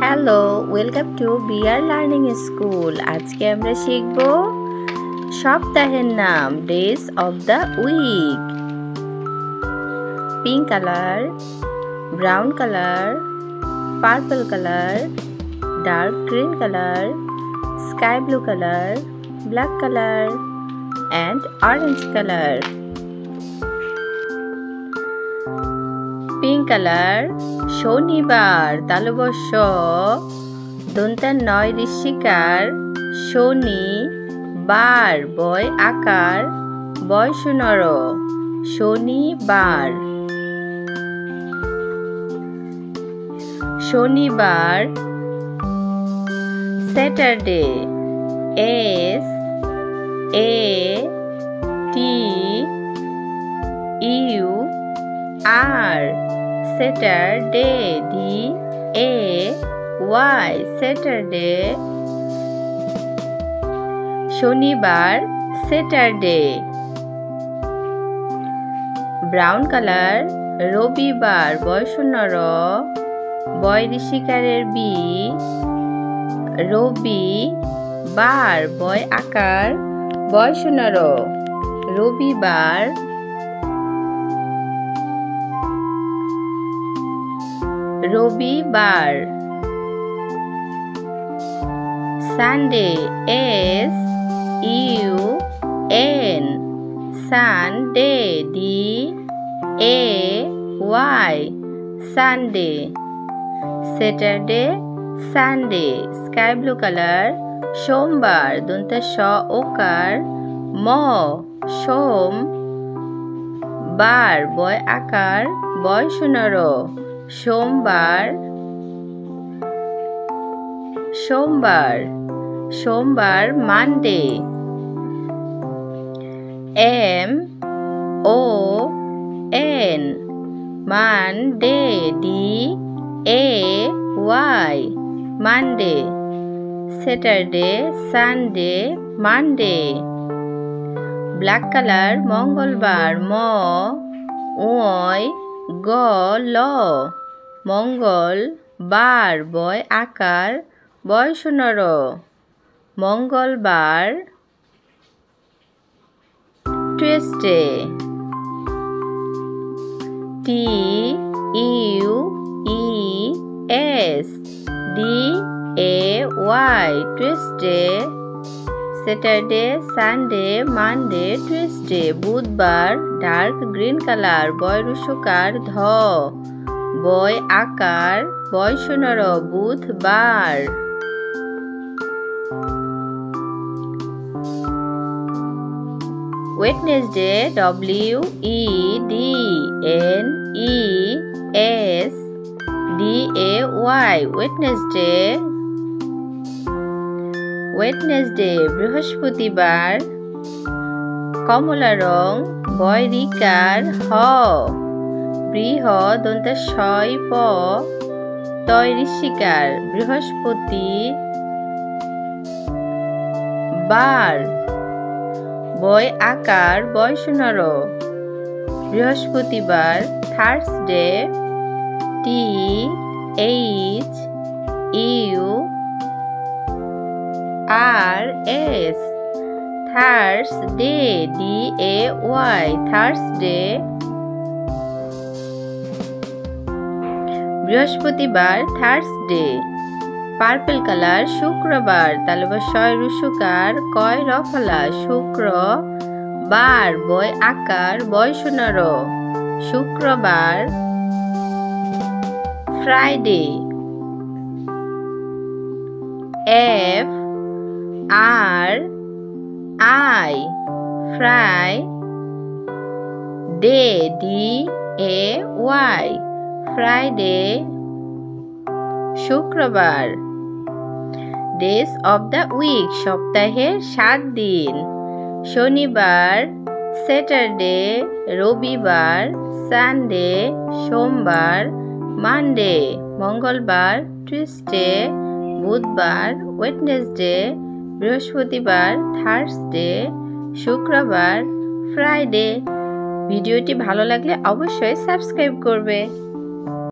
Hello, welcome to B R learning school. আজকে আমরা শিখব সপ্তাহের নাম, days of the week. Pink colour, brown colour, purple colour, dark green colour, sky blue colour, black colour and orange color. Pink color, শনিবার, তালবস্য দন্তার নয় ঋষিকার, শনি বার বয় আকার, বয় সুনর, শনিবার। শনিবার, Saturday, S A T U R, Saturday, D A Y, Saturday। শনিবার, Saturday. Brown colour, রবিবার, বয় শূন্য র, বয় ঋষিকারের B, রবি বার বয় আকার, বয় শূন্য র, রবিবার। রবিবার। Sunday, S U N, Sunday, D A Y, Sunday. Saturday, Sunday, sky blue colour, সোমবার, দন্তে স ওকার, ম, সোম বার বয় আকার, বয় শূন্য, সোমবার। সোমবার। সোমবার, Monday, M O N, Monday, D A Y, Monday. Saturday, Sunday, Monday. Black colour, মঙ্গলবার, ম ওয় গ ল, মঙ্গল বার বয় আকার, বয় শূন্য, মঙ্গলবার। Tuesday, T U E S D A Y, Tuesday. Saturday, Sunday, Monday, Tuesday. বুধবার, ডার্ক গ্রিন কালার, বয় রুসুকার, ধ বয় আকার, বয় শূন্য, বুধবার। Wednesday, W E D N E S D A Y, Wednesday. Wednesday, বৃহস্পতিবার, কমলা রং, বয় রিকার, হ বৃহ দন্তে শয় প, তয় ঋষিকার, বৃহস্পতি বার বয় আকার, বয় শূন্য, বৃহস্পতিবার। Thursday, T H U R S, Thursday, D A Y, Thursday. বৃহস্পতিবার, থার্সডে। পার্পল কালার, শুক্রবার, তালবস্যয় রুসুকার, কয় রফলা, শুক্র বার বয় আকার, বয় শূন্য, শুক্রবার। Friday, F R I, fry day, D A Y, Friday. শুক্রবার। ডেজ অফ দ্য উইক, সপ্তাহের 7 দিন। শনিবার, স্যাটারডে, রবিবার, সানডে, সোমবার, মানডে, মঙ্গলবার, টিউসডে, বুধবার, ওয়েডনেসডে, বৃহস্পতিবার, থার্সডে, শুক্রবার, ফ্রাইডে। ভিডিওটি ভালো লাগলে অবশ্যই সাবস্ক্রাইব করবে।